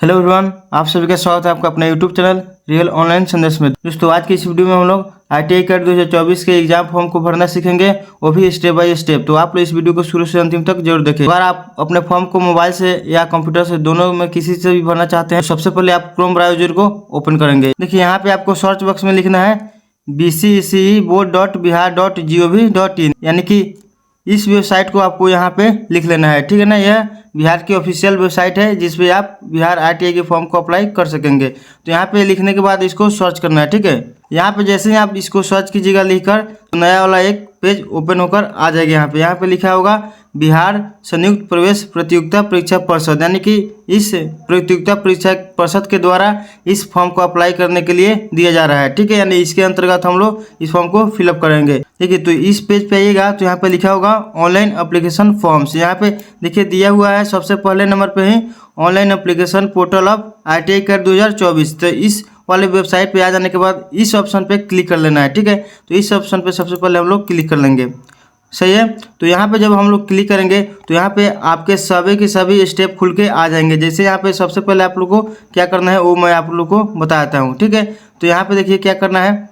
Hello everyone, आप सभी का स्वागत है आपका अपने यूट्यूब चैनल रियल ऑनलाइन संदेश में। दोस्तों, आज की इस वीडियो में हम लोग ITI कैट 2024 के एग्जाम फॉर्म को भरना सीखेंगे, वो भी स्टेप बाय स्टेप। तो आप लोग इस वीडियो को शुरू से अंतिम तक जरूर देखें। अगर आप अपने फॉर्म को मोबाइल से या कंप्यूटर से दोनों में किसी से भी भरना चाहते हैं, सबसे पहले आप क्रोम ब्राउजर को ओपन करेंगे। देखिए यहाँ पे आपको सर्च बॉक्स में लिखना है bceboard.bihar.gov.in, यानी कि इस वेबसाइट को आपको यहाँ पे लिख लेना है। ठीक है ना, यह बिहार की ऑफिशियल वेबसाइट है जिस पे आप बिहार ITI के फॉर्म को अप्लाई कर सकेंगे। तो यहाँ पे लिखने के बाद इसको सर्च करना है। ठीक है, यहाँ पे जैसे ही आप इसको सर्च कीजिएगा लिखकर, तो नया वाला एक पेज ओपन होकर आ जाएगा। यहाँ पे लिखा होगा बिहार संयुक्त प्रवेश प्रतियोगिता परीक्षा परिषद, यानी कि इस प्रतियोगिता परीक्षा परिषद के द्वारा इस फॉर्म को अप्लाई करने के लिए दिया जा रहा है। ठीक है, यानी इसके अंतर्गत हम लोग इस फॉर्म को फिलअप करेंगे। ठीक है, तो इस पेज पे आइएगा तो यहाँ पे लिखा होगा ऑनलाइन एप्लीकेशन फॉर्म्स। यहाँ पे देखिए दिया हुआ है सबसे पहले नंबर पे ही online application portal of ITI CAT 2024। तो इस वाले वेबसाइट पे आ जाने के बाद इस ऑप्शन पे क्लिक कर लेना है। ठीक है, तो इस ऑप्शन पे सबसे पहले हम लोग क्लिक कर लेंगे। सही है, तो यहाँ पे जब हम लोग क्लिक करेंगे तो यहाँ पे आपके सभी के सभी स्टेप खुल के आ जाएंगे। जैसे यहाँ पे सबसे पहले आप लोग को क्या करना है वो मैं आप लोग को बताता हूँ। ठीक है, तो यहाँ पे देखिए क्या करना है,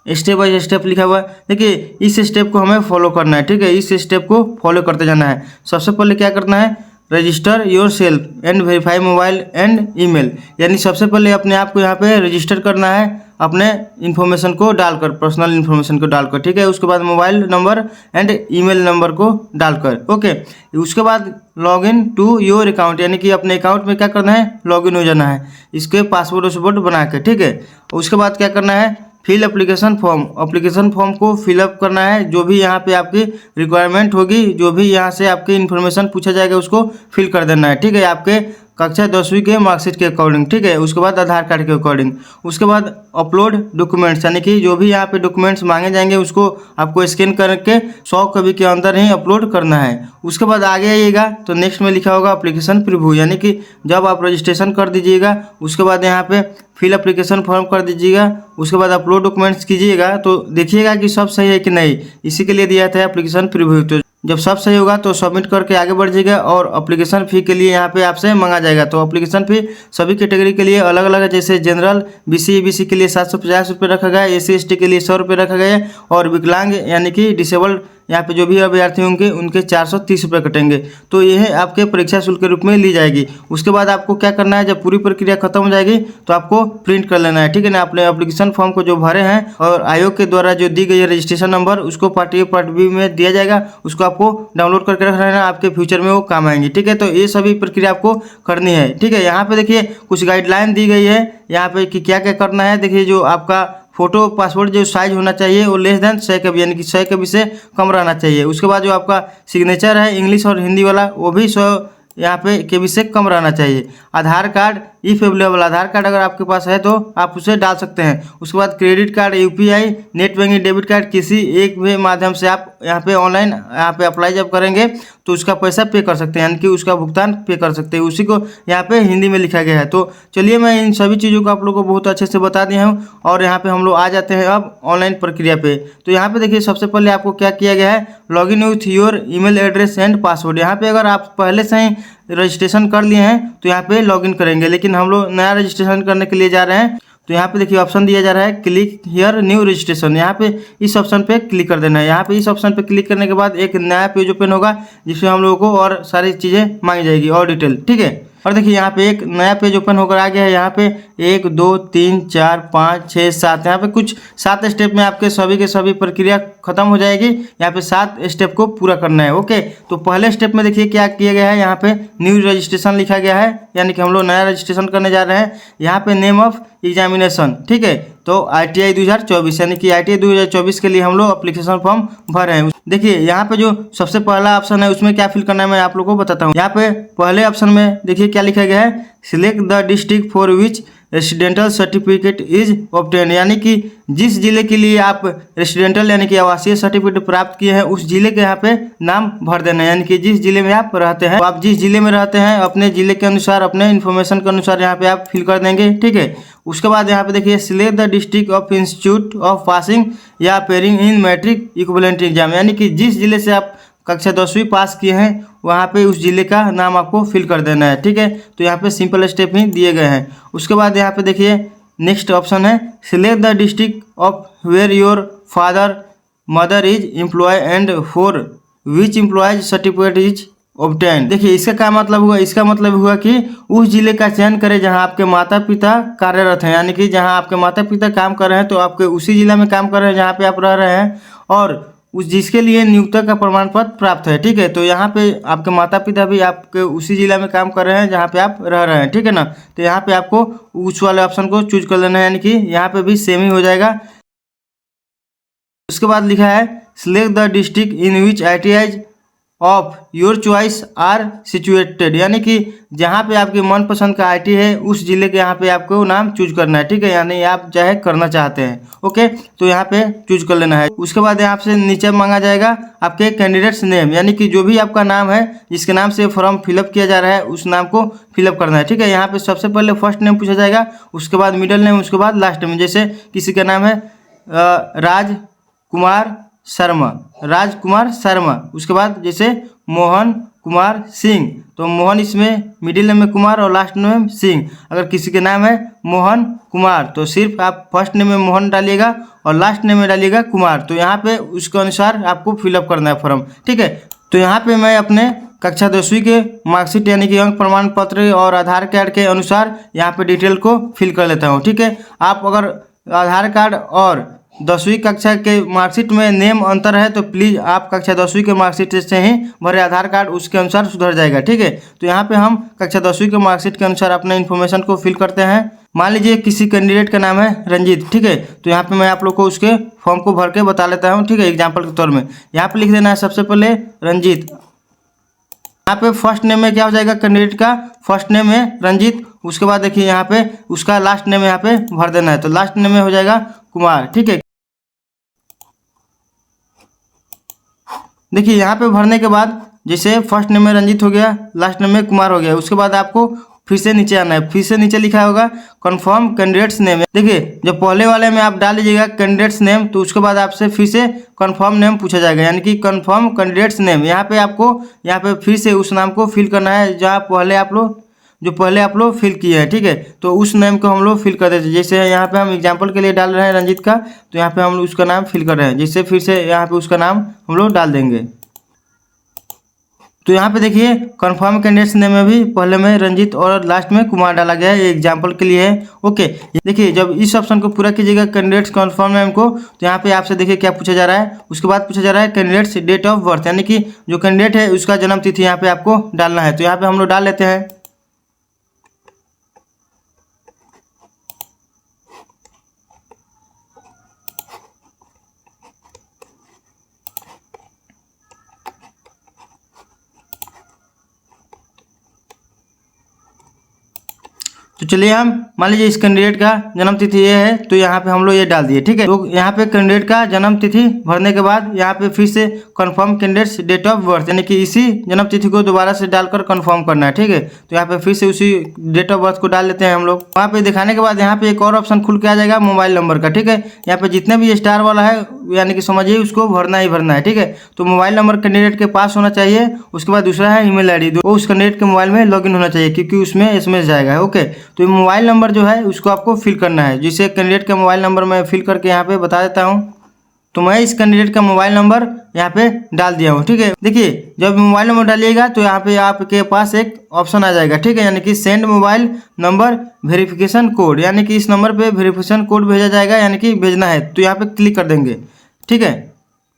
स्टेप बाय स्टेप लिखा हुआ है। देखिए इस स्टेप को हमें फॉलो करना है। ठीक है, इस स्टेप को फॉलो करते जाना है। सबसे पहले क्या करना है, register your self and verify mobile and email, यानी सबसे पहले अपने आप को यहाँ पे रजिस्टर करना है अपने इन्फॉर्मेशन को डालकर, पर्सनल इन्फॉर्मेशन को डालकर। ठीक है, उसके बाद mobile number and email number को डालकर। ओके, उसके बाद log in to your account, यानी कि अपने अकाउंट में क्या करना है, लॉग इन हो जाना है इसके पासवर्ड वासवर्ड बना के। ठीक है, उसके बाद क्या करना है, fill application form, application form को फिलअप करना है। जो भी यहाँ पे आपकी रिक्वायरमेंट होगी, जो भी यहाँ से आपकी इन्फॉर्मेशन पूछा जाएगा उसको फिल कर देना है। ठीक है, आपके कक्षा 10वीं के मार्कशीट के अकॉर्डिंग। ठीक है, उसके बाद आधार कार्ड के अकॉर्डिंग। उसके बाद अपलोड डॉक्यूमेंट्स, यानी कि जो भी यहाँ पे डॉक्यूमेंट्स मांगे जाएंगे उसको आपको स्कैन करके 100 कॉपी के अंदर ही अपलोड करना है। उसके बाद आगे आइएगा तो नेक्स्ट में लिखा होगा एप्लीकेशन प्रीव्यू, यानी कि जब आप रजिस्ट्रेशन कर दीजिएगा उसके बाद यहाँ पे फिल एप्लीकेशन फॉर्म कर दीजिएगा, उसके बाद अपलोड डॉक्यूमेंट्स कीजिएगा तो देखिएगा कि सब सही है कि नहीं। इसी के लिए दिया था एप्लीकेशन प्रीव्यू। तो जब सब सही होगा तो सबमिट करके आगे बढ़ जाएगा और एप्लीकेशन फ़ी के लिए यहाँ पे आपसे मांगा जाएगा। तो एप्लीकेशन फ़ी सभी कैटेगरी के लिए अलग अलग है। जैसे जनरल BC EBC के लिए 750 रुपये रखा गया है, SC ST के लिए 100 रुपये रखा गया है, और विकलांग यानी कि डिसेबल्ड यहाँ पे जो भी अभ्यर्थी होंगे उनके 430 रुपये कटेंगे। तो यह आपके परीक्षा शुल्क के रूप में ली जाएगी। उसके बाद आपको क्या करना है, जब पूरी प्रक्रिया खत्म हो जाएगी तो आपको प्रिंट कर लेना है। ठीक है ना, अपने एप्लीकेशन फॉर्म को जो भरे हैं और आयोग के द्वारा जो दी गई है रजिस्ट्रेशन नंबर, उसको पार्ट A पार्ट B में दिया जाएगा, उसको आपको डाउनलोड करके रख लेना, आपके फ्यूचर में वो काम आएंगी। ठीक है, तो ये सभी प्रक्रिया आपको करनी है। ठीक है, यहाँ पे देखिए कुछ गाइडलाइन दी गई है यहाँ पे कि क्या क्या करना है। देखिए जो आपका फोटो पासपोर्ट जो साइज होना चाहिए वो लेस देन 100 कभी, यानी कि 100 कभी से कम रहना चाहिए। उसके बाद जो आपका सिग्नेचर है इंग्लिश और हिंदी वाला वो भी 100 यहाँ पे केबी से कम रहना चाहिए। Aadhaar card if available, Aadhaar card अगर आपके पास है तो आप उसे डाल सकते हैं। उसके बाद credit card, UPI, net banking, debit card, किसी एक भी माध्यम से आप यहाँ पे ऑनलाइन यहाँ पे अप्लाई जब करेंगे तो उसका पैसा पे कर सकते हैं, यानी कि उसका भुगतान पे कर सकते हैं। उसी को यहाँ पे हिंदी में लिखा गया है। तो चलिए मैं इन सभी चीज़ों को आप लोगों को बहुत अच्छे से बता दिया हूँ और यहाँ पे हम लोग आ जाते हैं अब ऑनलाइन प्रक्रिया पे। तो यहाँ पे देखिए सबसे पहले आपको क्या किया गया है, log in with your email address and password. यहाँ पे अगर आप पहले से ही रजिस्ट्रेशन कर लिए हैं तो यहाँ पे लॉगिन करेंगे, लेकिन हम लोग नया रजिस्ट्रेशन करने के लिए जा रहे हैं तो यहाँ पे देखिए ऑप्शन दिया जा रहा है क्लिक हियर न्यू रजिस्ट्रेशन। यहाँ पे इस ऑप्शन पे क्लिक कर देना है। यहाँ पे इस ऑप्शन पे क्लिक करने के बाद एक नया पेज ओपन होगा जिसमें हम लोगों को और सारी चीज़ें मांगी जाएगी और डिटेल। ठीक है, और देखिए यहाँ पे एक नया पेज ओपन होकर आ गया है। यहाँ पे 1 2 3 4 5 6 7, यहाँ पे कुछ 7 स्टेप में आपके सभी के सभी प्रक्रिया खत्म हो जाएगी। यहाँ पे 7 स्टेप को पूरा करना है। ओके, तो पहले स्टेप में देखिए क्या किया गया है, यहाँ पे न्यू रजिस्ट्रेशन लिखा गया है, यानी कि हम लोग नया रजिस्ट्रेशन करने जा रहे हैं। यहाँ पे नेम ऑफ एग्जामिनेशन, ठीक है, तो ITI 2024, यानी कि ITI 2024 के लिए हम लोग एप्लीकेशन फॉर्म भर रहे हैं। देखिए यहाँ पे जो सबसे पहला ऑप्शन है उसमें क्या फिल करना है मैं आप लोगों को बताता हूँ। यहाँ पे पहले ऑप्शन में देखिए क्या लिखा गया है, select the district for which residential certificate is obtain, यानी कि जिस जिले के लिए आप रेसिडेंटल यानी कि आवासीय सर्टिफिकेट प्राप्त किए हैं उस जिले के यहाँ पे नाम भर देना है। यानी कि जिस जिले में आप रहते हैं, तो आप जिस जिले में रहते हैं अपने जिले के अनुसार, अपने इन्फॉर्मेशन के अनुसार यहाँ पे आप फिल कर देंगे। ठीक है, उसके बाद यहाँ पे देखिए select the district of institute of passing या appearing in matric equivalent exam, यानी कि जिस जिले से आप कक्षा 10वीं पास किए हैं वहाँ पे उस ज़िले का नाम आपको फिल कर देना है। ठीक है, तो यहाँ पे सिंपल स्टेप ही दिए गए हैं। उसके बाद यहाँ पे देखिए नेक्स्ट ऑप्शन है select the district of where your father mother is employ and for which employees certificate is obtain. देखिए इसका क्या मतलब हुआ, इसका मतलब हुआ कि उस जिले का चयन करें जहां आपके माता पिता कार्यरत हैं, यानी कि जहां आपके माता पिता काम कर रहे हैं तो आपके उसी जिला में काम कर रहे हैं जहां पे आप रह रहे हैं, और उस जिसके लिए नियुक्ता का प्रमाण पत्र प्राप्त है। ठीक है, तो यहाँ पे आपके माता पिता भी आपके उसी जिला में काम कर रहे हैं जहाँ पे आप रह रहे हैं। ठीक है ना, तो यहाँ पे आपको उस वाले ऑप्शन को चूज कर लेना है, यानी कि यहाँ पे भी सेम ही हो जाएगा। उसके बाद लिखा है select the district in which ITIs of your choice are situated, यानी कि जहाँ पे आपकी मनपसंद का IT है उस जिले के यहाँ पे आपको नाम चूज करना है। ठीक है, यानी आप चाहे करना चाहते हैं। ओके, तो यहाँ पे चूज कर लेना है। उसके बाद यहाँ से नीचे मांगा जाएगा आपके कैंडिडेट्स नेम, यानी कि जो भी आपका नाम है जिसके नाम से फॉर्म फिलअप किया जा रहा है उस नाम को फिलअप करना है। ठीक है, यहाँ पे सबसे पहले फर्स्ट नेम पूछा जाएगा, उसके बाद मिडिल नेम, उसके बाद लास्ट नेम। जैसे किसी का नाम है राजकुमार शर्मा, राजकुमार शर्मा। उसके बाद जैसे मोहन कुमार सिंह, तो मोहन इसमें मिडिल नेम में कुमार और लास्ट नेम सिंह। अगर किसी के नाम है मोहन कुमार तो सिर्फ आप फर्स्ट नेम में मोहन डालिएगा और लास्ट नेम में डालिएगा कुमार। तो यहाँ पे उसके अनुसार आपको फिलअप करना है फॉर्म। ठीक है, तो यहाँ पे मैं अपने कक्षा 10वीं के मार्कशीट यानी कि अंक प्रमाण पत्र और आधार कार्ड के अनुसार यहाँ पे डिटेल को फिल कर लेता हूँ। ठीक है, आप अगर आधार कार्ड और 10वीं कक्षा के मार्कशीट में नेम अंतर है तो प्लीज़ आप कक्षा 10वीं के मार्कशीट से ही भरे आधार कार्ड, उसके अनुसार सुधर जाएगा। ठीक है, तो यहाँ पे हम कक्षा 10वीं के मार्कशीट के अनुसार अपने इन्फॉर्मेशन को फिल करते हैं। मान लीजिए किसी कैंडिडेट का नाम है रंजीत। ठीक है, तो यहाँ पे मैं आप लोग को उसके फॉर्म को भर के बता लेता हूँ। ठीक है, एग्जाम्पल के तौर में यहाँ पे लिख देना है सबसे पहले रंजीत। यहाँ पे फर्स्ट नेम में क्या हो जाएगा, कैंडिडेट का फर्स्ट नेम है रंजीत। उसके बाद देखिए यहाँ पे उसका लास्ट नेम यहाँ पे भर देना है, तो लास्ट नेम में हो जाएगा कुमार। ठीक है, देखिए यहाँ पे भरने के बाद जैसे फर्स्ट नेम में रंजीत हो गया, लास्ट नेम में कुमार हो गया। उसके बाद आपको फिर से नीचे आना है, फिर से नीचे लिखा होगा कंफर्म कैंडिडेट्स नेम। देखिए जब पहले वाले में आप डाल लीजिएगा कैंडिडेट्स नेम तो उसके बाद आपसे फिर से कंफर्म नेम पूछा जाएगा, यानी कि कंफर्म कैंडिडेट्स नेम। यहाँ पे आपको यहाँ पे फिर से उस नाम को फिल करना है जहाँ पहले आप लोग फिल किए हैं। ठीक है, तो उस नेम को हम लोग फिल कर देते हैं। जैसे यहाँ पे हम एग्जांपल के लिए डाल रहे हैं रंजीत का, तो यहाँ पे हम लोग उसका नाम फिल कर रहे हैं। जैसे फिर से यहाँ पे उसका नाम हम लोग डाल देंगे। तो यहाँ पे देखिए कंफर्म कैंडिडेट्स नेम में भी पहले में रंजीत और लास्ट में कुमार डाला गया है, ये एग्जाम्पल के लिए है। ओके, देखिए जब इस ऑप्शन को पूरा कीजिएगा कैंडिडेट्स कंफर्म नेम को, तो यहाँ पे आपसे देखिए क्या पूछा जा रहा है। उसके बाद पूछा जा रहा है कैंडिडेट्स डेट ऑफ बर्थ, यानी कि जो कैंडिडेट है उसका जन्म तिथि यहाँ पे आपको डालना है। तो यहाँ पे हम लोग डाल लेते हैं। तो चलिए हम मान लीजिए इस कैंडिडेट का जन्म तिथि ये है, तो यहाँ पे हम लोग ये डाल दिए। ठीक है, तो यहाँ पे कैंडिडेट का जन्म तिथि भरने के बाद यहाँ पे फिर से confirm candidates date of birth, यानी कि इसी जन्म तिथि को दोबारा से डालकर कंफर्म करना है। ठीक है, तो यहाँ पे फिर से उसी डेट ऑफ बर्थ को डाल लेते हैं हम लोग। वहाँ पे दिखाने के बाद यहाँ पे एक और ऑप्शन खुल के आ जाएगा मोबाइल नंबर का। ठीक है, यहाँ पे जितने भी स्टार वाला है यानी कि समझिए उसको भरना ही भरना है। ठीक है, तो मोबाइल नंबर कैंडिडेट के पास होना चाहिए। उसके बाद दूसरा है ईमेल ID, वो उस कैंडिडेट के मोबाइल में लॉगिन होना चाहिए क्योंकि उसमें SMS जाएगा। ओके, तो मोबाइल नंबर जो है उसको आपको फिल करना है, जिसे कैंडिडेट का मोबाइल नंबर मैं फिल करके यहाँ पे बता देता हूँ। तो मैं इस कैंडिडेट का मोबाइल नंबर यहाँ पे डाल दिया हूँ। ठीक है, देखिए जब मोबाइल नंबर डालिएगा तो यहाँ पे आपके पास एक ऑप्शन आ जाएगा। ठीक है, यानी कि send mobile number verification code, यानी कि इस नंबर पे वेरिफिकेशन कोड भेजा जाएगा, यानी कि भेजना है। तो यहाँ पे क्लिक कर देंगे। ठीक है,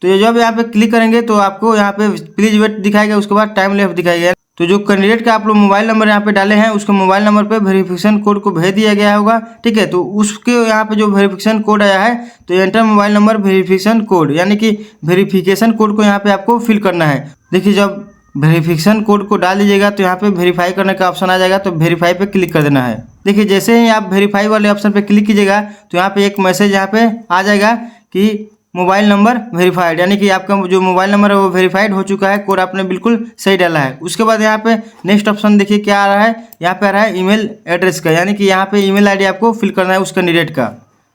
तो जब यहाँ पे क्लिक करेंगे तो आपको यहाँ पे प्लीज वेट दिखाएगा, उसके बाद टाइम लेफ्ट दिखाएगा। तो जो कैंडिडेट का आप लोग मोबाइल नंबर यहाँ पे डाले हैं उसके मोबाइल नंबर पे वेरिफिकेशन कोड को भेज दिया गया होगा। ठीक है, तो उसके यहाँ पे जो वेरिफिकेशन कोड आया है तो enter mobile number verification code, यानी कि वेरिफिकेशन कोड को यहाँ पे आपको फिल करना है। देखिए जब वेरिफिकेशन कोड को डाल दीजिएगा तो यहाँ पे वेरीफाई करने का ऑप्शन आ जाएगा, तो वेरीफाई पे क्लिक कर देना है। देखिए जैसे ही आप वेरीफाई वाले ऑप्शन पे क्लिक कीजिएगा तो यहाँ पे एक मैसेज यहाँ पे आ जाएगा कि मोबाइल नंबर वेरीफाइड, यानी कि आपका जो मोबाइल नंबर है वो वेरीफाइड हो चुका है, कोड आपने बिल्कुल सही डाला है। उसके बाद यहाँ पे नेक्स्ट ऑप्शन देखिए क्या आ रहा है, यहाँ पे आ रहा है ईमेल एड्रेस का, यानी कि यहाँ पे ईमेल आईडी आपको फिल करना है उस कैंडिडेट का।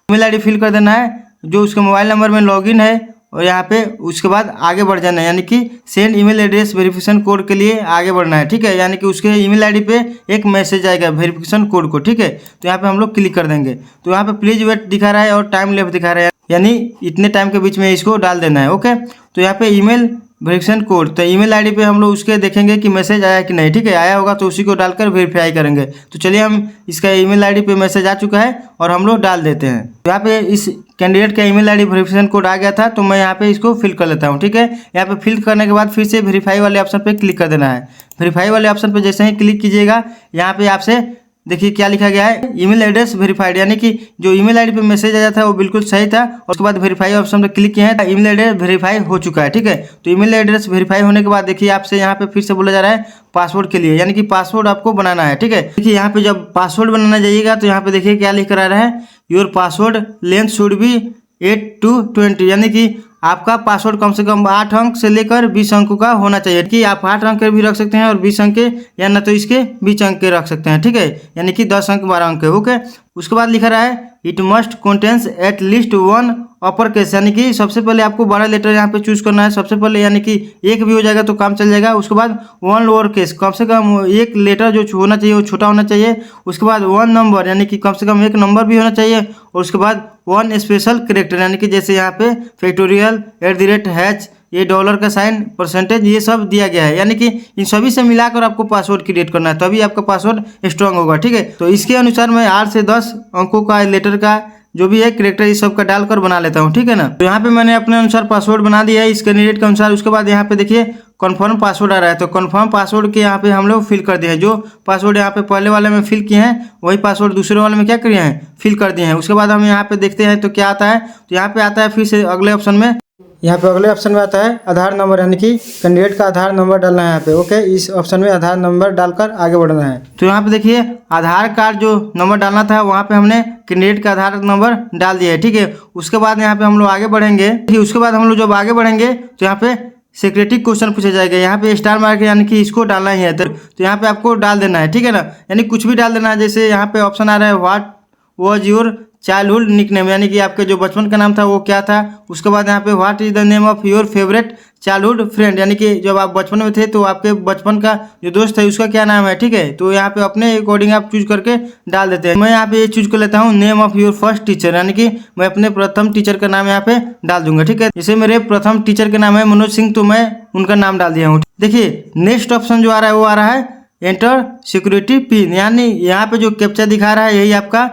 ईमेल आईडी फिल कर देना है, जो उसके मोबाइल नंबर में लॉगिन है और यहाँ पे उसके बाद आगे बढ़ जाना है, यानी कि send email address verification code के लिए आगे बढ़ना है। ठीक है, यानी कि उसके ईमेल आईडी पे एक मैसेज आएगा वेरिफिकेशन कोड को। ठीक है, तो यहाँ पे हम लोग क्लिक कर देंगे। तो यहाँ पे प्लीज वेट दिखा रहा है और टाइम लेफ्ट दिखा रहा है, यानी इतने टाइम के बीच में इसको डाल देना है। ओके, तो यहाँ पे ईमेल वेरिफिकेशन कोड, तो ईमेल आईडी पे हम लोग उसके देखेंगे कि मैसेज आया कि नहीं। ठीक है, आया होगा तो उसी को डालकर वेरीफाई करेंगे। तो चलिए हम इसका ईमेल आईडी पे मैसेज आ चुका है और हम लोग डाल देते हैं। तो यहाँ पे इस कैंडिडेट का ईमेल आईडी वेरिफिकेशन कोड आ गया था, तो मैं यहाँ पे इसको फिल कर लेता हूँ। ठीक है, यहाँ पे फिल करने के बाद फिर से वेरीफाई वाले ऑप्शन पे क्लिक कर देना है। वेरीफाई वाले ऑप्शन पे जैसे ही क्लिक कीजिएगा, यहाँ पे आपसे देखिए क्या लिखा गया है, ईमेल एड्रेस वेरीफाइड, यानी कि जो ईमेल आईडी पे मैसेज आया था वो बिल्कुल सही था। और उसके बाद वेरीफाई ऑप्शन पे क्लिक किए हैं, ईमेल एड्रेस वेरीफाई हो चुका है। ठीक है, तो ईमेल एड्रेस वेरीफाई होने के बाद देखिए आपसे यहाँ पे फिर से बोला जा रहा है पासवर्ड के लिए, यानी कि पासवर्ड आपको बनाना है। ठीक है, देखिए यहाँ पे जब पासवर्ड बनाना जाइएगा तो यहाँ पे देखिए क्या लिख कर आ रहा है, your password length should be 8 to 20, यानी कि आपका पासवर्ड कम से कम 8 अंक से लेकर 20 अंकों का होना चाहिए। कि आप 8 अंक के भी रख सकते हैं और 20 अंक के, या ना तो इसके 20 अंक के रख सकते हैं। ठीक है, यानी कि 10 अंक 12 अंक के। ओके, उसके बाद लिखा रहा है it must contains at least 1 upper case, यानी कि सबसे पहले आपको 12 लेटर यहाँ पे चूज करना है सबसे पहले, यानी कि एक भी हो जाएगा तो काम चल जाएगा। उसके बाद 1 लोअर केस, कम से कम एक लेटर जो होना चाहिए वो छोटा होना चाहिए। उसके बाद 1 नंबर, यानी कि कम से कम एक नंबर भी होना चाहिए। और उसके बाद 1 स्पेशल कैरेक्टर, यानी कि जैसे यहाँ पे फैक्टोरियल, @ ये डॉलर का साइन, परसेंटेज, ये सब दिया गया है। यानी कि इन सभी से मिलाकर आपको पासवर्ड क्रिएट करना है, तभी आपका पासवर्ड स्ट्रांग होगा। ठीक है, तो इसके अनुसार मैं 8 से 10 अंकों का लेटर का जो भी है कैरेक्टर इस सब का डालकर बना लेता हूँ। ठीक है ना, तो यहाँ पे मैंने अपने अनुसार पासवर्ड बना दिया है इस कैंडिडेट के अनुसार। उसके बाद यहाँ पे देखिए कन्फर्म पासवर्ड आ रहा है, तो कन्फर्म पासवर्ड के यहाँ पे हम लोग फिल कर दिए हैं। जो पासवर्ड यहाँ पे पहले वाले में फिल किए हैं वही पासवर्ड दूसरे वाले में क्या किए हैं, फिल कर दिए हैं। उसके बाद हम यहाँ पे देखते हैं तो क्या आता है, तो यहाँ पे आता है फिर से अगले ऑप्शन में, यहाँ पे अगले ऑप्शन में आता है आधार नंबर, यानी कि कैंडिडेट का आधार नंबर डालना है यहाँ पे। ओके, इस ऑप्शन में आधार नंबर डालकर आगे बढ़ना है। तो यहाँ पे देखिए आधार कार्ड जो नंबर डालना था वहाँ पे हमने कैंडिडेट का आधार नंबर डाल दिया है। ठीक है, उसके बाद यहाँ पे हम लोग आगे बढ़ेंगे। उसके बाद हम लोग जब आगे बढ़ेंगे तो यहाँ पे सेक्रेटरी क्वेश्चन पूछा जाएगा, यहाँ पे स्टार मार्क, यानी कि इसको डालना ही है। तो यहाँ पे आपको डाल देना है। ठीक है ना, यानी कुछ भी डाल देना है। जैसे यहाँ पे ऑप्शन आ रहा है what was your childhood nickname, यानी कि आपके जो बचपन का नाम था वो क्या था। उसके बाद यहाँ पे what is the name of your favourite childhood friend, यानी कि जब आप बचपन में थे तो आपके बचपन का जो दोस्त है उसका क्या नाम है। ठीक है, तो यहाँ पे अपने अकॉर्डिंग आप चूज करके डाल देते हैं। मैं यहाँ पे ये चूज कर लेता हूँ name of your first teacher, यानी कि मैं अपने प्रथम टीचर का नाम यहाँ पे डाल दूंगा। ठीक है, जैसे मेरे प्रथम टीचर के नाम है मनोज सिंह, तो मैं उनका नाम डाल दिया हूँ। देखिए नेक्स्ट ऑप्शन जो आ रहा है वो आ रहा है एंटर सिक्योरिटी पिन, यानी यहाँ पे जो कैप्चा दिखा रहा है यही आपका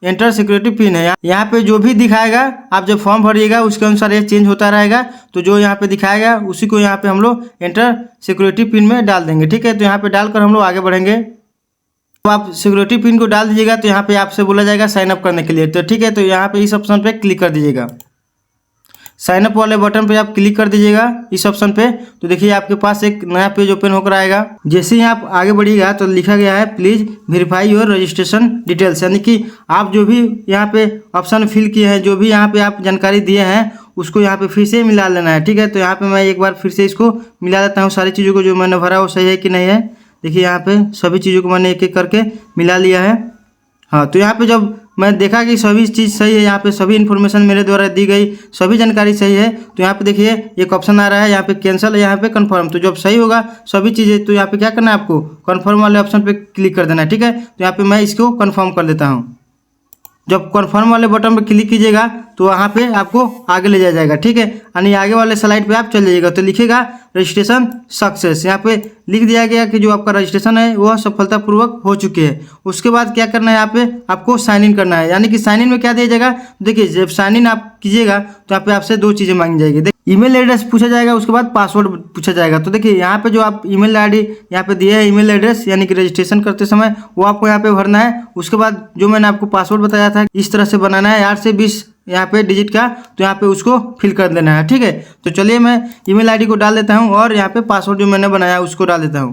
एंटर सिक्योरिटी पिन है। यहाँ पे जो भी दिखाएगा आप जब फॉर्म भरिएगा उसके अनुसार ये चेंज होता रहेगा। तो जो यहाँ पे दिखाएगा उसी को यहाँ पे हम लोग एंटर सिक्योरिटी पिन में डाल देंगे। ठीक है, तो यहाँ पे डालकर हम लोग आगे बढ़ेंगे। तो आप सिक्योरिटी पिन को डाल दीजिएगा तो यहाँ पे आपसे बोला जाएगा साइन अप करने के लिए। तो ठीक है, तो यहाँ पे इस ऑप्शन पे क्लिक कर दीजिएगा, साइन अप वाले बटन पे आप क्लिक कर दीजिएगा इस ऑप्शन पे। तो देखिए आपके पास एक नया पेज ओपन होकर आएगा। जैसे ही आप आगे बढ़िएगा तो लिखा गया है please verify your registration details, यानी कि आप जो भी यहाँ पे ऑप्शन फिल किए हैं, जो भी यहाँ पे आप जानकारी दिए हैं उसको यहाँ पे फिर से मिला लेना है। ठीक है, तो यहाँ पे मैं एक बार फिर से इसको मिला देता हूँ, सारी चीज़ों को जो मैंने भरा वो सही है कि नहीं है। देखिए यहाँ पे सभी चीज़ों को मैंने एक एक करके मिला लिया है। हाँ, तो यहाँ पे जब मैं देखा कि सभी चीज़ सही है, यहाँ पे सभी इन्फॉर्मेशन मेरे द्वारा दी गई सभी जानकारी सही है, तो यहाँ पे देखिए एक ऑप्शन आ रहा है यहाँ पे कैंसिल, यहाँ पे कंफर्म। तो जब सही होगा सभी चीज़ें तो यहाँ पे क्या करना है, आपको कंफर्म वाले ऑप्शन पे क्लिक कर देना है। ठीक है, तो यहाँ पे मैं इसको कंफर्म कर देता हूँ। जब कन्फर्म वाले बटन पर क्लिक कीजिएगा तो वहाँ पे आपको आगे ले जाया जाएगा। ठीक है, यानी आगे वाले स्लाइड पे आप चल जाइएगा तो लिखेगा रजिस्ट्रेशन सक्सेस। यहाँ पे लिख दिया गया कि जो आपका रजिस्ट्रेशन है वह सफलतापूर्वक हो चुकी है। उसके बाद क्या करना है, यहाँ पे आपको साइन इन करना है। यानी कि साइन इन में क्या दिया जाएगा, देखिए जब साइन इन आप कीजिएगा तो यहाँ पे आपसे 2 चीज़ें मांगी जाएगी। ईमेल एड्रेस पूछा जाएगा, उसके बाद पासवर्ड पूछा जाएगा। तो देखिए यहाँ पे जो आप ईमेल आईडी यहाँ पे दिए है ईमेल एड्रेस, यानी कि रजिस्ट्रेशन करते समय वो आपको यहाँ पे भरना है। उसके बाद जो मैंने आपको पासवर्ड बताया था इस तरह से बनाना है 8 से 20 यहाँ पे डिजिट का, तो यहाँ पे उसको फिल कर देना है। ठीक है, तो चलिए मैं ईमेल आईडी को डाल देता हूँ और यहाँ पे पासवर्ड जो मैंने बनाया उसको डाल देता हूँ।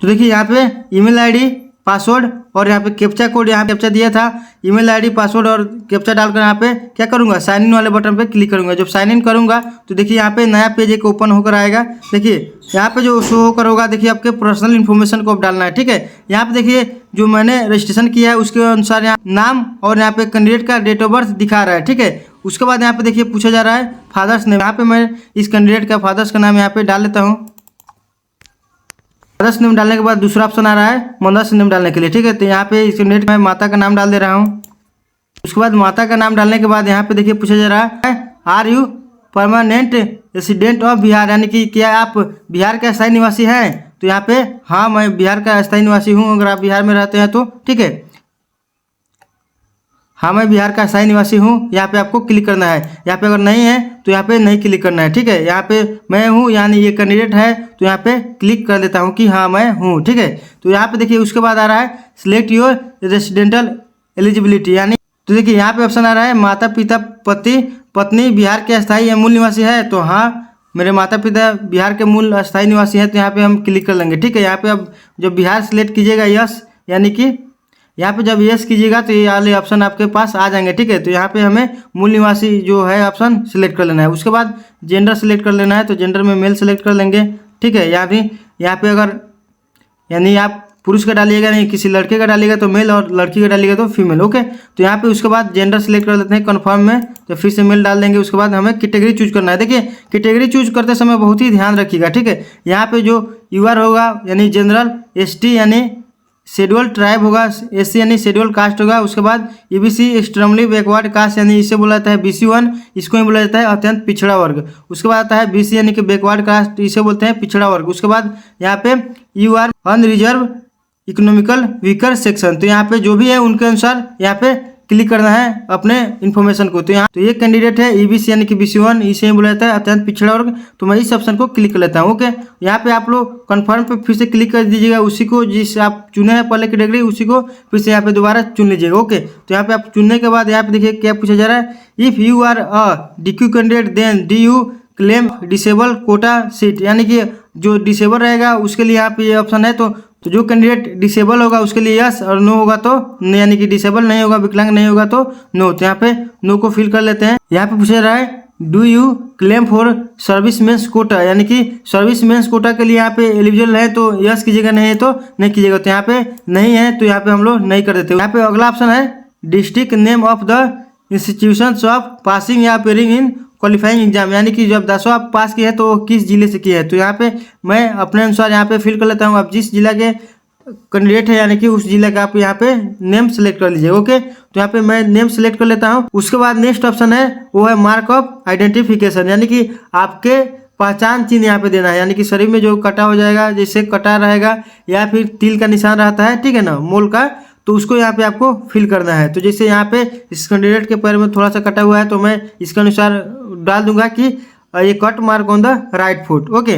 तो देखिए यहाँ पे ईमेल आईडी, पासवर्ड और यहाँ पे कैप्चा कोड, यहाँ कैप्चा दिया था, ईमेल आईडी, पासवर्ड और कैप्चा डालकर यहाँ पे क्या करूँगा, साइन इन वाले बटन पे क्लिक करूँगा। जब साइन इन करूँगा तो देखिए यहाँ पे नया पेज एक ओपन होकर आएगा। देखिए यहाँ पे जो शो होकर होगा, देखिए आपके पर्सनल इन्फॉर्मेशन को डालना है। ठीक है, यहाँ पे देखिए जो मैंने रजिस्ट्रेशन किया है उसके अनुसार यहाँ नाम और यहाँ पे कैंडिडेट का डेट ऑफ बर्थ दिखा रहा है। ठीक है, उसके बाद यहाँ पे देखिए पूछा जा रहा है फादर्स नेम। यहाँ पे मैं इस कैंडिडेट का फादर्स का नाम यहाँ पे डाल लेता हूँ। फादर्स नेम डालने के बाद दूसरा ऑप्शन आ रहा है मदर्स नेम डालने के लिए, ठीक है। तो यहाँ पे इस कैंडिडेट में माता का नाम डाल दे रहा हूँ। उसके बाद माता का नाम डालने के बाद यहाँ पे देखिए पूछा जा रहा है are you permanent resident of Bihar, यानी कि क्या आप बिहार के अस्थायी निवासी हैं। तो यहाँ पे हाँ मैं बिहार का अस्थायी निवासी हूँ, अगर आप बिहार में रहते हैं तो, ठीक है। हाँ मैं बिहार का अस्थायी निवासी हूँ, यहाँ पे आपको क्लिक करना है। यहाँ पे अगर नहीं है तो यहाँ पे नहीं क्लिक करना है, ठीक है। यहाँ पे मैं हूँ यानी ये कैंडिडेट है, तो यहाँ पे क्लिक कर देता हूँ कि हाँ मैं हूँ, ठीक है। तो यहाँ पे देखिए उसके बाद आ रहा है सिलेक्ट योर रेसिडेंटल एलिजिबिलिटी, यानी तो देखिए यहाँ पे ऑप्शन आ रहा है माता पिता पति पत्नी बिहार के अस्थायी या मूल निवासी है। तो हाँ मेरे माता पिता बिहार के मूल अस्थायी निवासी हैं, तो यहाँ पे हम क्लिक कर लेंगे, ठीक है। यहाँ पे अब जब बिहार सिलेक्ट कीजिएगा यस, यानी कि यहाँ पे जब यस कीजिएगा तो ये वाले ऑप्शन आपके पास आ जाएंगे, ठीक है। तो यहाँ पे हमें मूल निवासी जो है ऑप्शन सिलेक्ट कर लेना है। उसके बाद जेंडर सिलेक्ट कर लेना है, तो जेंडर में मेल सेलेक्ट कर लेंगे, ठीक है। यहाँ पे अगर यानी आप पुरुष का डालिएगा नहीं, किसी लड़के का डालिएगा तो मेल और लड़की का डालिएगा तो फीमेल, ओके। तो यहाँ पे उसके बाद जेंडर सिलेक्ट कर लेते हैं कन्फर्म में, तो फिर से मेल डाल देंगे। उसके बाद हमें कैटेगरी चूज करना है। देखिए कैटेगरी चूज करते समय बहुत ही ध्यान रखिएगा, ठीक है। यहाँ पे जो यूआर होगा यानी जनरल, एसटी यानी शेड्यूल ट्राइब होगा, एससी यानी शेड्यूल कास्ट होगा। उसके बाद ईबीसी एक्सट्रीमली बैकवर्ड कास्ट, यानी इसे बोला जाता है BC1, इसको ही बोला जाता है अत्यंत पिछड़ा वर्ग। उसके बाद आता है BC यानी कि बैकवर्ड कास्ट, इसे बोलते हैं पिछड़ा वर्ग। उसके बाद यहाँ पे UR unreserve economical weaker section, तो यहाँ पे जो भी है उनके अनुसार यहाँ पे क्लिक करना है अपने इन्फॉर्मेशन को। तो यहाँ तो ये कैंडिडेट है ईबीसी यानी कि BC1, इसे ही बोला जाता है अत्यंत पिछड़ा वर्ग। तो मैं इस ऑप्शन को क्लिक कर लेता हूँ, ओके। यहाँ पे आप लोग कन्फर्म पे फिर से क्लिक कर दीजिएगा, उसी को जिस आप चुने हैं पहले कैटेगरी उसी को फिर से यहाँ पे दोबारा चुन लीजिएगा, ओके। तो यहाँ पे आप चुनने के बाद यहाँ पे देखिए क्या पूछा जा रहा है, if you are a DQ candidate then do you claim disable quota seat, यानी कि जो डिसेबल रहेगा उसके लिए यहाँ पे ये ऑप्शन है। तो जो कैंडिडेट डिसेबल होगा उसके लिए यस, और नो होगा तो यानी कि डिसेबल नहीं होगा, विकलांग नहीं होगा तो नो। तो यहाँ पे नो को फिल कर लेते हैं। यहाँ पे पूछा रहा है do you claim for service mens quota, यानी कि सर्विस मेंस कोटा के लिए यहाँ पे एलिजिबल है तो यस कीजिएगा, नहीं है तो नहीं कीजिएगा। तो यहाँ पे नहीं है तो यहाँ पे हम लोग नहीं कर देते। यहाँ पे अगला ऑप्शन है district name of the institutions of passing या अपेयरिंग इन क्वालिफाइंग एग्जाम, यानी कि जब 10वां आप पास किए हैं तो किस जिले से किए हैं। तो यहाँ पे मैं अपने अनुसार यहाँ पे फिल कर लेता हूँ। आप जिस जिला के कैंडिडेट है यानी कि उस जिले का आप यहाँ पे नेम सेलेक्ट कर लीजिए, ओके। तो यहाँ पे मैं नेम सेलेक्ट कर लेता हूँ। उसके बाद नेक्स्ट ऑप्शन है वो है मार्क ऑफ आइडेंटिफिकेशन, यानी कि आपके पहचान चिन्ह यहाँ पे देना है, यानी कि शरीर में जो कटा हो जाएगा, जैसे कटा रहेगा या फिर तिल का निशान रहता है, ठीक है ना, मोल का, तो उसको यहाँ पे आपको फिल करना है। तो जैसे यहाँ पे इस कैंडिडेट के पैर में थोड़ा सा कटा हुआ है तो मैं इसके अनुसार डाल दूंगा कि ये cut mark on the right foot, okay.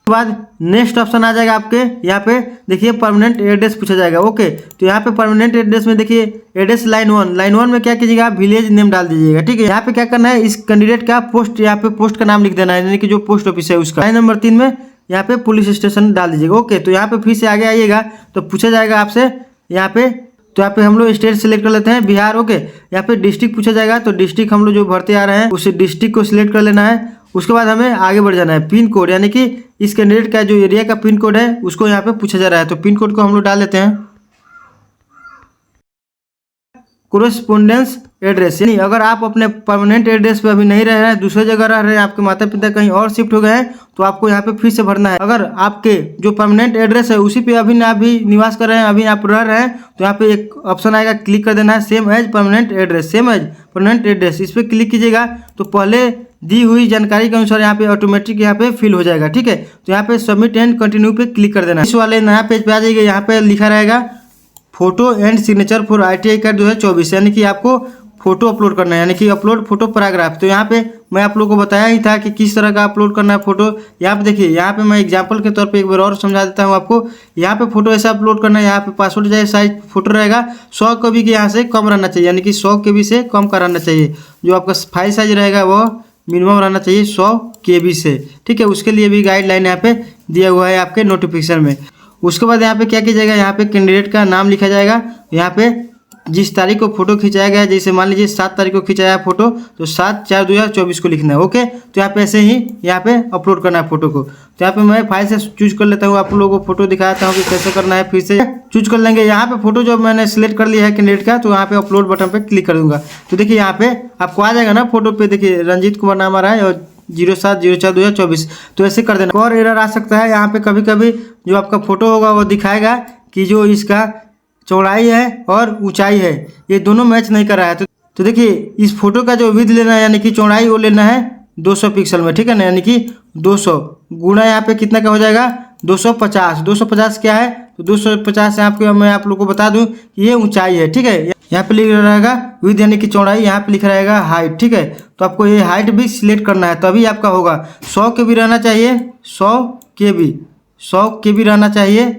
उसके बाद नेक्स्ट ऑप्शन आ जाएगा आपके यहाँ पे देखिए परमानेंट एड्रेस पूछा जाएगा, ओके। तो यहाँ पे परमानेंट एड्रेस में देखिए एड्रेस लाइन वन में क्या कीजिएगा, आप विलेज नेम डाल दीजिएगा, ठीक है। यहाँ पे क्या करना है, इस कैंडिडेट का पोस्ट, यहाँ पे पोस्ट का नाम लिख देना है, यानी कि जो पोस्ट ऑफिस है उसका। लाइन नंबर 3 में यहाँ पे पुलिस स्टेशन डाल दीजिएगा, ओके। तो यहाँ पे फिर से आगे आइएगा तो पूछा जाएगा आपसे यहाँ पे, तो यहाँ पे हम लोग स्टेट सिलेक्ट कर लेते हैं बिहार, ओके। यहाँ पे डिस्ट्रिक्ट पूछा जाएगा तो डिस्ट्रिक्ट हम लोग जो भरते आ रहे हैं उस डिस्ट्रिक्ट को सिलेक्ट कर लेना है। उसके बाद हमें आगे बढ़ जाना है। पिन कोड, यानी कि इस कैंडिडेट का जो एरिया का पिन कोड है उसको यहाँ पे पूछा जा रहा है, तो पिन कोड को हम लोग डाल लेते हैं। कोरेस्पोंडेंस एड्रेस, यानी अगर आप अपने परमानेंट एड्रेस पे अभी नहीं रह रहे हैं, दूसरे जगह रह रहे हैं, आपके माता पिता कहीं और शिफ्ट हो गए हैं, तो आपको यहाँ पे फिर से भरना है। अगर आपके जो परमानेंट एड्रेस है उसी पे अभी निवास कर रहे हैं, अभी आप रह रहे हैं, तो यहाँ पे एक ऑप्शन आएगा, क्लिक कर देना है same as permanent address, same as permanent address, इस पर क्लिक कीजिएगा तो पहले दी हुई जानकारी के अनुसार यहाँ पे ऑटोमेटिक यहाँ पे फिल हो जाएगा, ठीक है। तो यहाँ पे सबमिट एंड कंटिन्यू पे क्लिक कर देना। इस वाले नया पेज पे आ जाइए, यहाँ पे लिखा रहेगा photo and signature for ITI card 2024, यानी कि आपको फोटो अपलोड करना है, यानी कि अपलोड फोटो पैराग्राफ। तो यहाँ पे मैं आप लोगों को बताया ही था कि किस तरह का अपलोड करना है फोटो। यहाँ पे देखिए, यहाँ पे मैं एग्जांपल के तौर पे एक बार और समझा देता हूँ आपको। यहाँ पे फोटो ऐसा अपलोड करना है, यहाँ पे पासपोर्ट साइज फोटो रहेगा, 100 KB के यहाँ से कम रहना चाहिए, यानी कि 100 KB से कम का रहना चाहिए। जो आपका फाइल साइज रहेगा वो मिनिमम रहना चाहिए 100 KB से, ठीक है। उसके लिए भी गाइडलाइन यहाँ पे दिया हुआ है आपके नोटिफिकेशन में। उसके बाद यहाँ पे क्या कीजिएगा, यहाँ पे कैंडिडेट का नाम लिखा जाएगा, यहाँ पे जिस तारीख को फोटो खिंचाया गया है, जैसे मान लीजिए 7 तारीख को खिंचाया है फोटो, तो 7/4/2024 को लिखना है। ओके, तो यहाँ पे ऐसे ही यहाँ पे अपलोड करना है फोटो को। तो यहाँ पे मैं फाइल से चूज कर लेता हूँ, आप लोगों को फोटो दिखाता हूँ कि कैसे करना है। फिर से चूज कर लेंगे। यहाँ पे फोटो जो मैंने सिलेक्ट कर लिया है कैंडिडेट का, तो यहाँ पे अपलोड बटन पे क्लिक कर दूंगा। तो देखिए यहाँ पे आपको आ जाएगा ना फोटो पे, देखिए रंजीत कुमार नाम आ रहा है और 07/04/2024। तो ऐसे कर देना। और एरर आ सकता है यहाँ पे, कभी कभी जो आपका फोटो होगा वो दिखाएगा कि जो इसका चौड़ाई है और ऊंचाई है ये दोनों मैच नहीं कर रहा है। तो देखिए इस फोटो का जो विड्थ लेना है यानी कि चौड़ाई वो लेना है 200 पिक्सल में, ठीक है ना, यानी कि 200 गुणा यहाँ पे कितना का हो जाएगा 250। 250 क्या है, तो 250 यहाँ पे मैं आप लोग को बता दूं कि ये ऊंचाई है, ठीक है। यहाँ पे लिख रहेगा विड्थ यानी कि चौड़ाई, यहाँ पे लिख रहेगा हाइट, ठीक है। तो आपको ये हाइट भी सिलेक्ट करना है, तभी आपका होगा। 100 KB रहना चाहिए, 100 KB रहना चाहिए।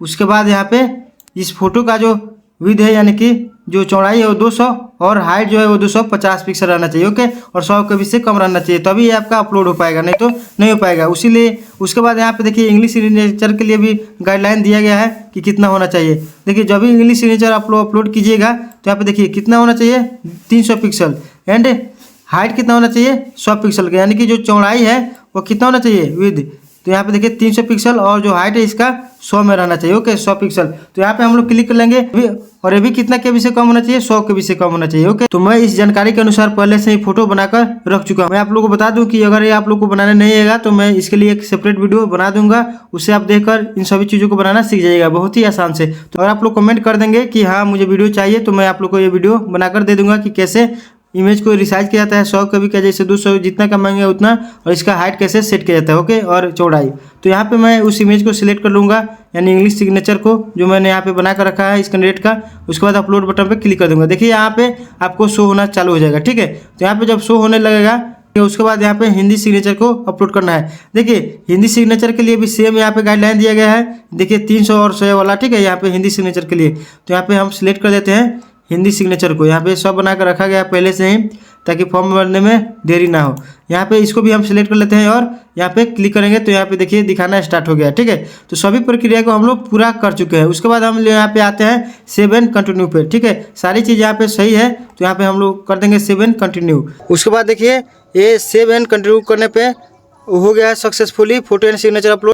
उसके बाद यहाँ पे इस फोटो का जो विड्थ है यानी कि जो चौड़ाई है वो 200 और हाइट जो है वो 250 पिक्सल रहना चाहिए। ओके, और 100 KB से कम रहना चाहिए, तभी ये आपका अपलोड हो पाएगा, नहीं तो नहीं हो पाएगा। उसीलिए उसके बाद यहाँ पे देखिए इंग्लिश सिग्नेचर के लिए भी गाइडलाइन दिया गया है कि कितना होना चाहिए। देखिए जब भी इंग्लिश सिग्नेचर आप लोग अपलोड कीजिएगा तो यहाँ पे देखिए कितना होना चाहिए 300 पिक्सल एंड हाइट कितना होना चाहिए 100 पिक्सल का, यानी कि जो चौड़ाई है वो कितना होना चाहिए विड्थ, तो यहाँ पे देखिए 300 पिक्सल और जो हाइट है इसका 100 में रहना चाहिए। Okay, 100 pixel. तो यहाँ पे हम लोग क्लिक कर लेंगे और ये भी कितना KB से कम होना चाहिए 100 KB से कम होना चाहिए। ओके, तो मैं इस जानकारी के अनुसार पहले से ही फोटो बनाकर रख चुका हूँ। मैं आप लोगों को बता दूं कि अगर ये आप लोग को बनाने नहीं आएगा तो मैं इसके लिए एक सेपरेट वीडियो बना दूंगा, उससे आप देखकर इन सभी चीज़ों को बनाना सीख जाइएगा बहुत ही आसान से। तो अगर आप लोग कमेंट कर देंगे कि हाँ मुझे वीडियो चाहिए, तो मैं आप लोग को ये वीडियो बनाकर दे दूंगा कि कैसे इमेज को रिसाइज किया जाता है 100 KB का, जैसे 200 जितना का मांगे उतना, और इसका हाइट कैसे सेट किया जाता है। ओके, और चौड़ाई। तो यहाँ पे मैं उस इमेज को सिलेक्ट कर लूँगा, यानी इंग्लिश सिग्नेचर को जो मैंने यहाँ पे बना कर रखा है इस कैंडिडेट का। उसके बाद अपलोड बटन पे क्लिक कर दूंगा। देखिए यहाँ पे आपको शो होना चालू हो जाएगा, ठीक है। तो यहाँ पे जब शो होने लगेगा उसके बाद यहाँ पे हिंदी सिग्नेचर को अपलोड करना है। देखिए हिंदी सिग्नेचर के लिए भी सेम यहाँ पे गाइडलाइन दिया गया है, देखिए 300 और 100 वाला, ठीक है। यहाँ पे हिंदी सिग्नेचर के लिए तो यहाँ पे हम सिलेक्ट कर देते हैं हिंदी सिग्नेचर को। यहाँ पे सब बना कर रखा गया पहले से ही, ताकि फॉर्म भरने में देरी ना हो। यहाँ पे इसको भी हम सिलेक्ट कर लेते हैं और यहाँ पे क्लिक करेंगे तो यहाँ पे देखिए दिखाना स्टार्ट हो गया, ठीक है। तो सभी प्रक्रिया को हम लोग पूरा कर चुके हैं। उसके बाद हम यहाँ पे आते हैं सेव एंड कंटिन्यू पे, ठीक है। सारी चीज़ यहाँ पे सही है तो यहाँ पे हम लोग कर देंगे सेव एंड कंटिन्यू। उसके बाद देखिए ये सेव एंड कंटिन्यू करने पर हो गया है successfully photo and signature upload.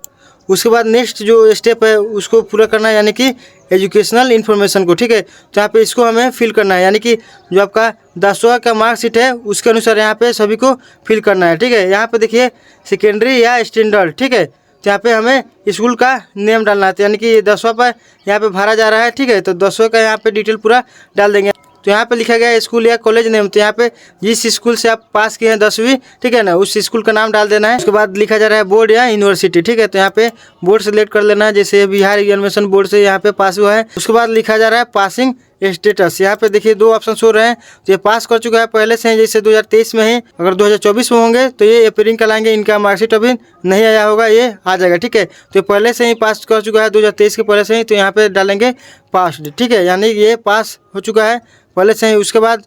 उसके बाद नेक्स्ट जो स्टेप है उसको पूरा करना है, यानी कि एजुकेशनल इन्फॉर्मेशन को, ठीक है। तो यहाँ पे इसको हमें फिल करना है, यानी कि जो आपका 10वां का मार्कशीट है उसके अनुसार यहाँ पे सभी को फिल करना है, ठीक है। यहाँ पे देखिए सेकेंडरी या स्टैंडर्ड, ठीक है। तो यहाँ पे हमें स्कूल का नेम डालना है, यानी कि 10वां पर यहाँ पे भरा जा रहा है, ठीक है। तो 10वां का यहाँ पे डिटेल पूरा डाल देंगे। तो यहाँ पे लिखा गया है स्कूल या कॉलेज नेम, तो यहाँ पे जिस स्कूल से आप पास किए हैं 10वीं, ठीक है ना, उस स्कूल का नाम डाल देना है। उसके बाद लिखा जा रहा है बोर्ड या यूनिवर्सिटी, ठीक है। तो यहाँ पे बोर्ड सेलेक्ट कर लेना है, जैसे बिहार एग्जामिनेशन बोर्ड से यहाँ पे पास हुआ है। उसके बाद लिखा जा रहा है पासिंग स्टेटस, यहाँ पे देखिए 2 ऑप्शन हो रहे हैं। तो ये पास कर चुका है पहले से, जैसे 2023 में है। अगर 2024 में होंगे तो ये अप्रैल का लाएंगे, इनका मार्कशीट अभी नहीं आया होगा, ये आ जाएगा, ठीक है। तो पहले से ही पास कर चुका है 2023 के पहले से ही, तो यहाँ पे डालेंगे पास्ड, ठीक है, यानी ये पास हो चुका है पहले से ही। उसके बाद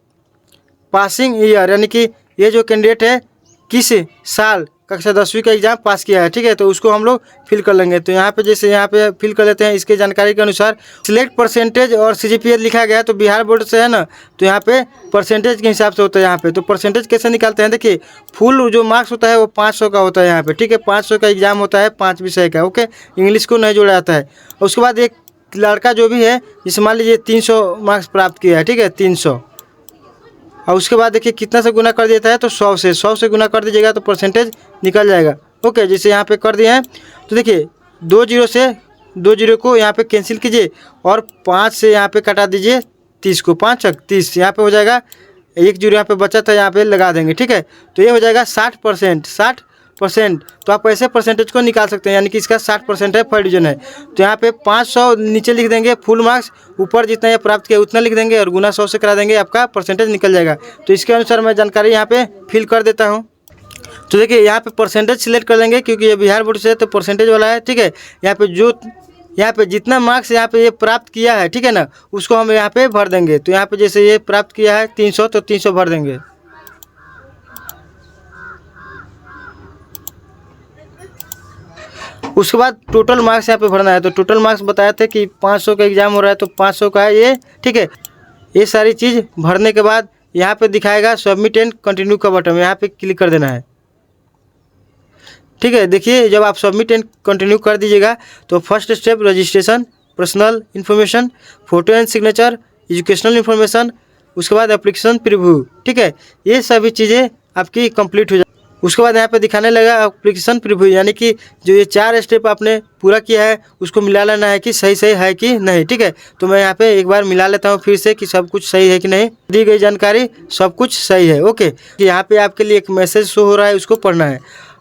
पासिंग ईयर, यानी कि ये जो कैंडिडेट है किस साल कक्षा 10वीं का एग्जाम पास किया है, ठीक है। तो उसको हम लोग फिल कर लेंगे। तो यहाँ पे जैसे यहाँ पे फिल कर लेते हैं इसके जानकारी के अनुसार। सिलेक्ट परसेंटेज और CGPA लिखा गया है, तो बिहार बोर्ड से है ना, तो यहाँ पे परसेंटेज के हिसाब से होता है। यहाँ पे तो परसेंटेज कैसे निकालते हैं, देखिए फुल जो मार्क्स होता है वो 500 का होता है यहाँ पे, ठीक है। 500 का एग्जाम होता है 5 विषय का, ओके। इंग्लिश को नहीं जोड़ा जाता है। उसके बाद एक लड़का जो भी है, जिसे मान लीजिए 300 मार्क्स प्राप्त किया है, ठीक है, 300, और उसके बाद देखिए कितना से गुना कर देता है, तो 100 से गुना कर दीजिएगा तो परसेंटेज निकल जाएगा। ओके, जैसे यहाँ पे कर दिए हैं तो देखिए 2 0 को यहाँ पे कैंसिल कीजिए और 5 से यहाँ पे कटा दीजिए 30 को, 5 छक 30, यहाँ पे हो जाएगा 1 0 यहाँ पे बचा था, यहाँ पे लगा देंगे, ठीक है। तो ये हो जाएगा 60%। तो आप ऐसे परसेंटेज को निकाल सकते हैं, यानी कि इसका 60% है, फर्स्ट डिवीजन है। तो यहाँ पे 500 नीचे लिख देंगे फुल मार्क्स, ऊपर जितना ये प्राप्त किया उतना लिख देंगे और गुना 100 से करा देंगे, आपका परसेंटेज निकल जाएगा। तो इसके अनुसार मैं जानकारी यहाँ पे फिल कर देता हूँ। तो देखिए यहाँ पे परसेंटेज सिलेक्ट कर लेंगे, क्योंकि ये बिहार बोर्ड से है तो परसेंटेज वाला है, ठीक है। यहाँ पे जितना मार्क्स यहाँ पे ये प्राप्त किया है, ठीक है ना, उसको हम यहाँ पे भर देंगे। तो यहाँ पे जैसे ये प्राप्त किया है 300, तो 300 भर देंगे। उसके बाद टोटल मार्क्स यहाँ पे भरना है। तो टोटल मार्क्स बताए थे कि 500 का एग्जाम हो रहा है, तो 500 का है ये, ठीक है। ये सारी चीज़ भरने के बाद यहाँ पे दिखाएगा सबमिट एंड कंटिन्यू का बटन, यहाँ पे क्लिक कर देना है। ठीक है, देखिए जब आप सबमिट एंड कंटिन्यू कर दीजिएगा तो first step registration, personal information, photo and signature, educational information, उसके बाद एप्लीकेशन प्रीव्यू। ठीक है, ये सभी चीज़ें आपकी कंप्लीट हो जाए। उसके बाद यहाँ पे दिखाने लगा एप्लीकेशन प्रीव्यू, यानी कि जो ये 4 स्टेप आपने पूरा किया है उसको मिला लेना है कि सही सही है कि नहीं। ठीक है, तो मैं यहाँ पे एक बार मिला लेता हूँ फिर से कि सब कुछ सही है कि नहीं। दी गई जानकारी सब कुछ सही है। ओके, यहाँ पे आपके लिए एक मैसेज शो हो रहा है, उसको पढ़ना है।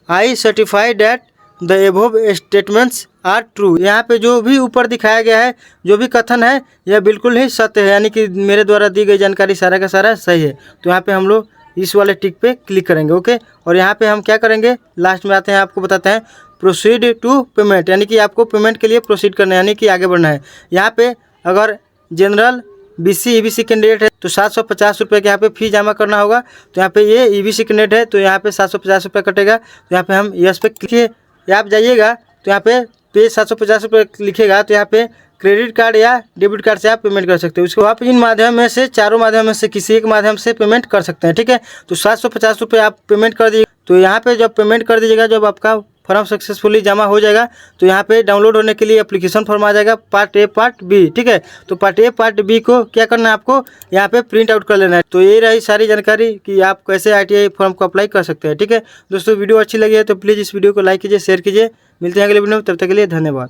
I certify that the above statements are true. यहाँ पे जो भी ऊपर दिखाया गया है, जो भी कथन है, यह बिल्कुल ही सत्य है, यानी कि मेरे द्वारा दी गई जानकारी सारा का सारा सही है। तो यहाँ पे हम लोग इस वाले टिक पे क्लिक करेंगे। ओके, और यहाँ पे हम क्या करेंगे, लास्ट में आते हैं, आपको बताते हैं प्रोसीड टू पेमेंट, यानी कि आपको पेमेंट के लिए प्रोसीड करना है, यानी कि आगे बढ़ना है। यहाँ पे अगर जनरल BC EBC कैंडिडेट है तो 750 रुपये के यहाँ पे फी जमा करना होगा। तो यहाँ पे ये EBC कैंडिडेट है तो यहाँ पे 750 रुपये कटेगा। तो यहाँ पे हम यस पे क्लिक, आप जाइएगा तो यहाँ पे 750 रुपये लिखेगा, तो यहाँ पे क्रेडिट कार्ड या डेबिट कार्ड से आप पेमेंट कर सकते हो। उसको आप इन माध्यम में से, चारों माध्यम में से किसी एक माध्यम से पेमेंट कर सकते हैं। ठीक है, तो 750 रुपये आप पेमेंट कर दीजिए। तो यहाँ पे जब पेमेंट कर दीजिएगा, जब आपका फॉर्म सक्सेसफुली जमा हो जाएगा तो यहाँ पे डाउनलोड होने के लिए एप्लीकेशन फॉर्म आ जाएगा, पार्ट A पार्ट B। ठीक है, तो पार्ट A पार्ट B को क्या करना है, आपको यहाँ पे प्रिंट आउट कर लेना है। तो ये रही सारी जानकारी कि आप कैसे ITI फॉर्म को अप्लाई कर सकते हैं। ठीक है दोस्तों, वीडियो अच्छी लगी है तो प्लीज़ इस वीडियो को लाइक कीजिए, शेयर कीजिए। मिलते हैं अगले वीडियो में, तब तक के लिए धन्यवाद।